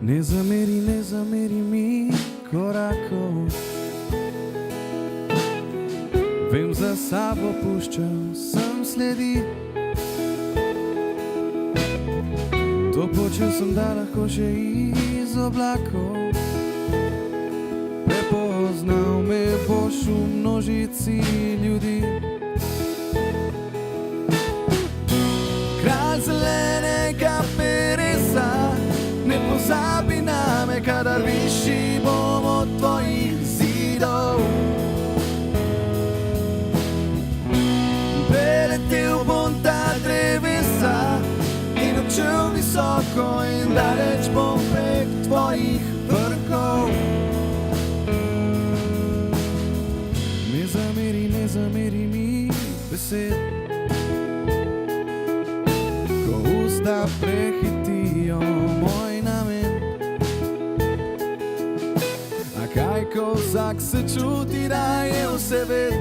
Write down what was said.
Ne zameri mi korakov. Vem, za sabo puščal sem sledi. To počel sem, da lahko še iz oblakov prepoznal me boš v množici ljudi. Kralj zelenega peresa, ne pozabi name, kadar višji bom od tvojih zidov. Preletel bom ta drevesa in odšel visoko in daleč bom prek tvojih vrhov. Ne zameri mi besed, ko usta prehitijo moj namen. A kaj, ko vsak se čuti, da je vse ved,